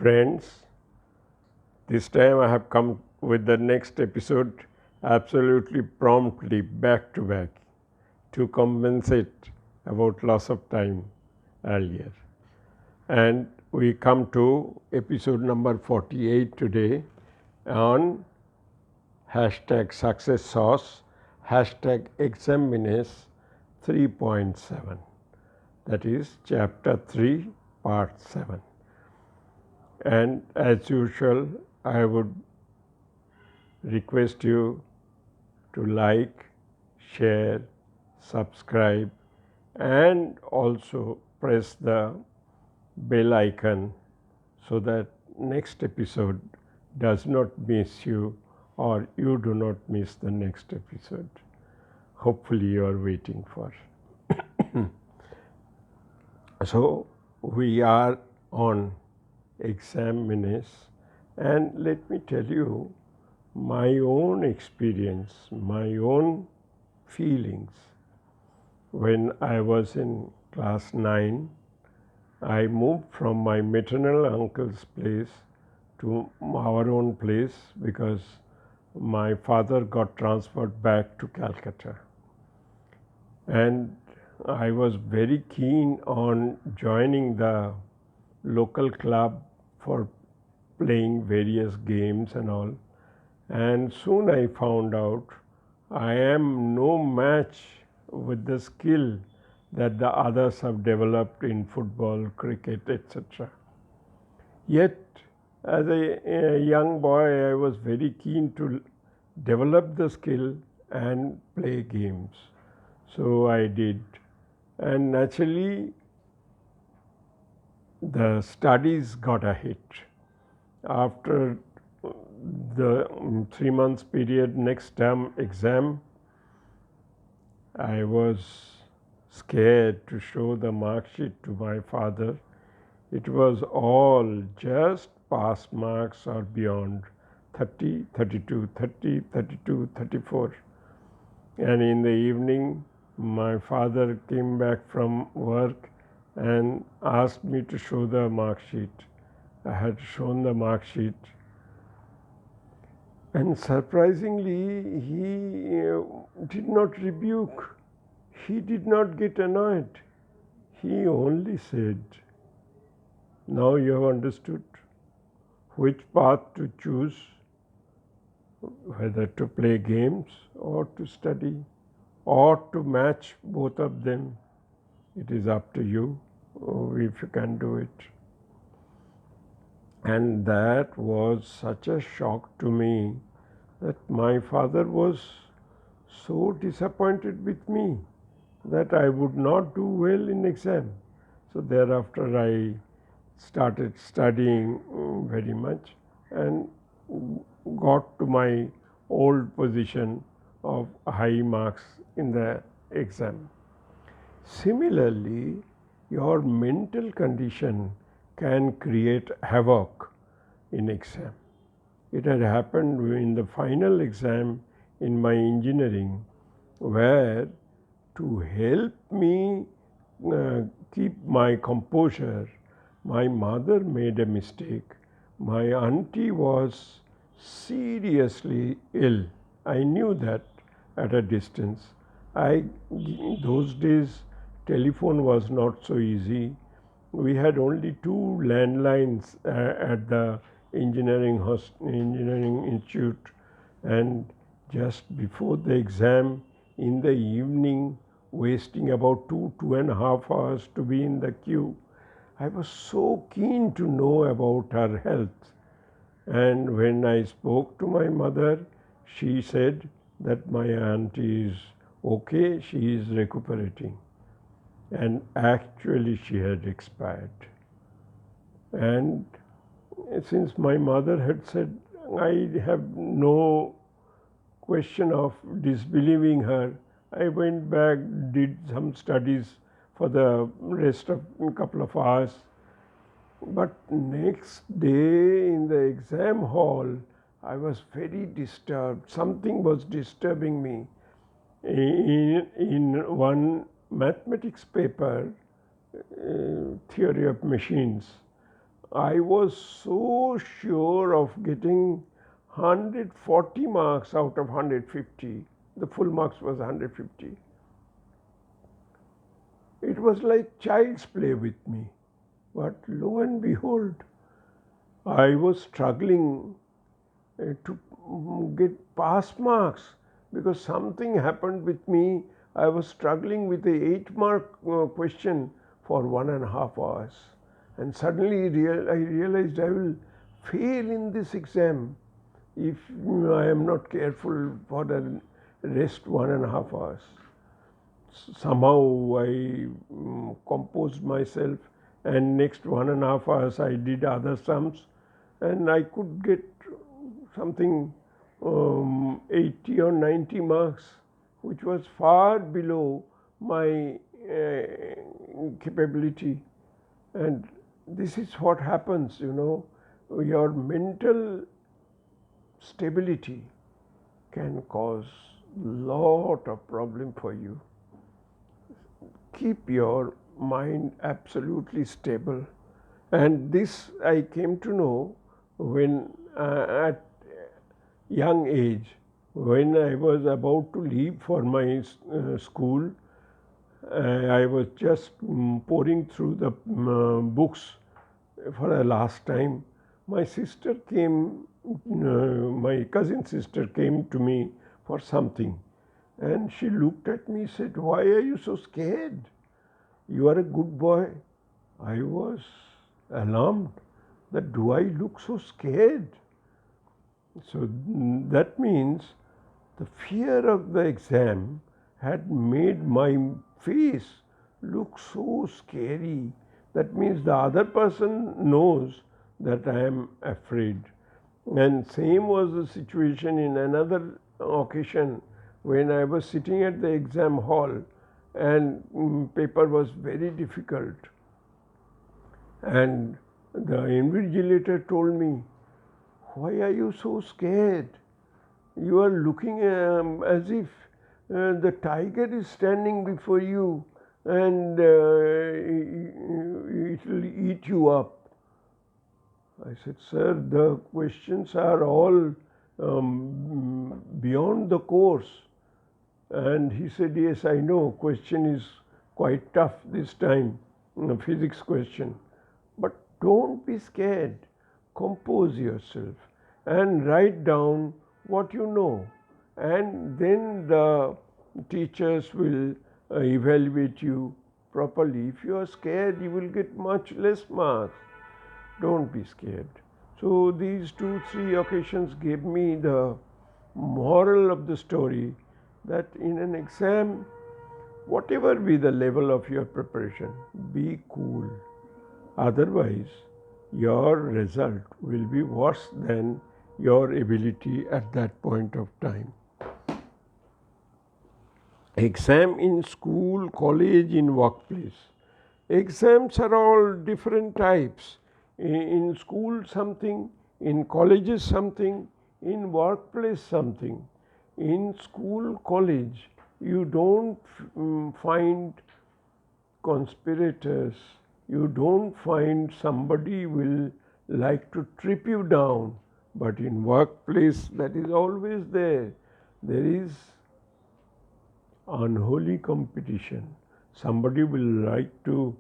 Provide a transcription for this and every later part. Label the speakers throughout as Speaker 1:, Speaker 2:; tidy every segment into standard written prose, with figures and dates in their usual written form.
Speaker 1: Friends, this time I have come with the next episode absolutely promptly back to back to compensate about loss of time earlier. And we come to episode number 48 today on hashtag success sauce, hashtag exam menace3.7. That is chapter 3, part 7. And as usual, I would request you to like, share, subscribe, and also press the bell icon so that next episode does not miss you or you do not miss the next episode. Hopefully you are waiting for. So we are on exam menace, and let me tell you my own experience, my own feelings. When I was in class 9, I moved from my maternal uncle's place to our own place because my father got transferred back to Calcutta. And I was very keen on joining the local club for playing various games and all. And soon I found out I am no match with the skill that the others have developed in football, cricket, etc. Yet, as a young boy, I was very keen to develop the skill and play games. So I did. And naturally, the studies got a hit. After the 3 months period, next term exam, I was scared to show the mark sheet to my father. It was all just pass marks or beyond, 30, 32, 30, 32, 34. And in the evening, my father came back from work and asked me to show the mark sheet. I had shown the mark sheet. And surprisingly, he did not rebuke. He did not get annoyed. He only said, "Now you have understood which path to choose, whether to play games or to study or to match both of them. It is up to you if you can do it." And that was such a shock to me that my father was so disappointed with me that I would not do well in exam. So thereafter I started studying very much and got to my old position of high marks in the exam. Similarly, your mental condition can create havoc in exam. It had happened in the final exam in my engineering, where to help me keep my composure, my mother made a mistake. My auntie was seriously ill. I knew that at a distance. Those days, telephone was not so easy. We had only 2 landlines at the engineering institute, and just before the exam in the evening, wasting about 2.5 hours to be in the queue, I was so keen to know about her health. And when I spoke to my mother, she said that my auntie is okay, she is recuperating. And actually she had expired. And since my mother had said, I have no question of disbelieving her, I went back, did some studies for the rest of a couple of hours. But next day in the exam hall, I was very disturbed. Something was disturbing me. In one mathematics paper, theory of machines, I was so sure of getting 140 marks out of 150. The full marks was 150. It was like child's play with me. But lo and behold, I was struggling to get pass marks because something happened with me. I was struggling with a 8-mark question for 1.5 hours. And suddenly I realized I will fail in this exam if I am not careful for the rest 1.5 hours. Somehow I composed myself, and next 1.5 hours I did other sums, and I could get something 80 or 90 marks, which was far below my capability. And this is what happens, your mental stability can cause lot of problem for you. Keep your mind absolutely stable. And this I came to know when at young age, when I was about to leave for my school. I was just poring through the books for the last time. My sister came, my cousin sister came to me for something, and she looked at me and said, "Why are you so scared? You are a good boy." I was alarmed that do I look so scared? So that means the fear of the exam had made my face look so scary. That means the other person knows that I am afraid. And same was the situation in another occasion when I was sitting at the exam hall and paper was very difficult. And the invigilator told me, "Why are you so scared? You are looking as if the tiger is standing before you and it will eat you up." I said, "Sir, the questions are all beyond the course." And he said, "Yes, I know, question is quite tough this time, a physics question. But don't be scared. Compose yourself and write down what you know. And then the teachers will evaluate you properly. If you are scared, you will get much less marks. Don't be scared." So these 2-3 occasions gave me the moral of the story that in an exam, whatever be the level of your preparation, be cool. Otherwise, your result will be worse than your ability at that point of time. Exam in school, college, in workplace. Exams are all different types. In school something, in colleges something, in workplace something. In school, college, you don't find conspirators. You don't find somebody will like to trip you down. But in workplace, that is always there. There is unholy competition. Somebody will like to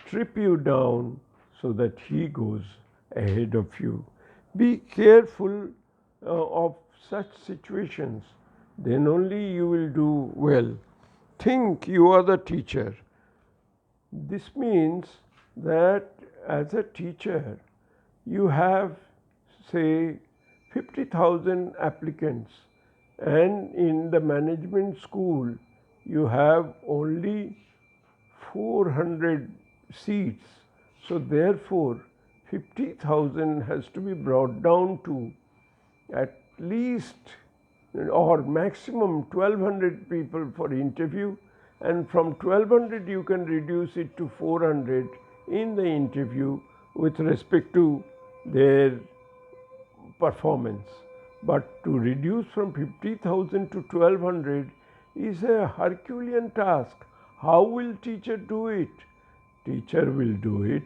Speaker 1: trip you down so that he goes ahead of you. Be careful of such situations. Then only you will do well. Think you are the teacher. This means that as a teacher, you have, say, 50,000 applicants, and in the management school, you have only 400 seats. So therefore, 50,000 has to be brought down to at least or maximum 1,200 people for interview, and from 1,200 you can reduce it to 400 in the interview with respect to their performance. But to reduce from 50,000 to 1,200 is a Herculean task. How will teacher do it? Teacher will do it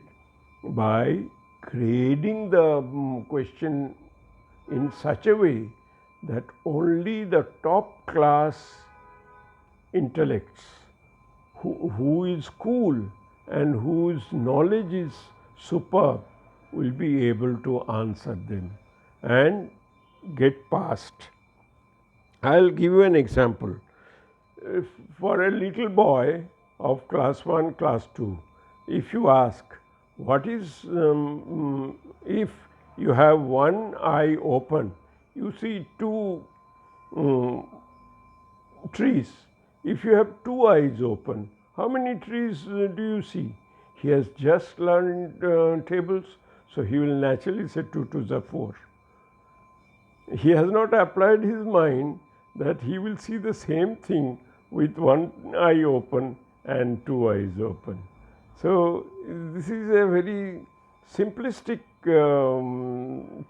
Speaker 1: by grading the question in such a way that only the top class intellects who is cool and whose knowledge is superb will be able to answer them and get past. I'll give you an example. For a little boy of class 1, class 2, if you ask, what is, if you have one eye open, you see two trees. If you have two eyes open, how many trees do you see? He has just learned tables, so he will naturally say 2 2s are 4. He has not applied his mind that he will see the same thing with one eye open and two eyes open. So this is a very simplistic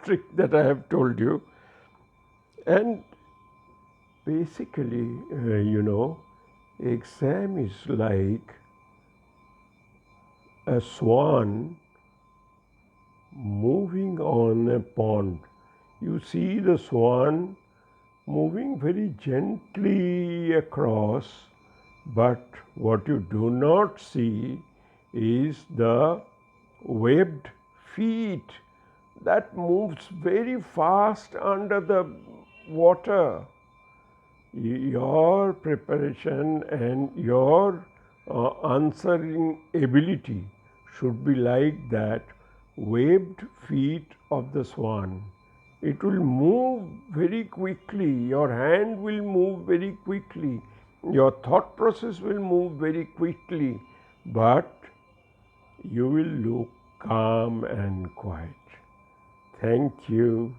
Speaker 1: trick that I have told you, and basically, exam is like a swan moving on a pond. You see the swan moving very gently across, but what you do not see is the webbed feet that moves very fast under the water. Your preparation and your answering ability should be like that webbed feet of the swan. It will move very quickly, your hand will move very quickly, your thought process will move very quickly, but you will look calm and quiet. Thank you.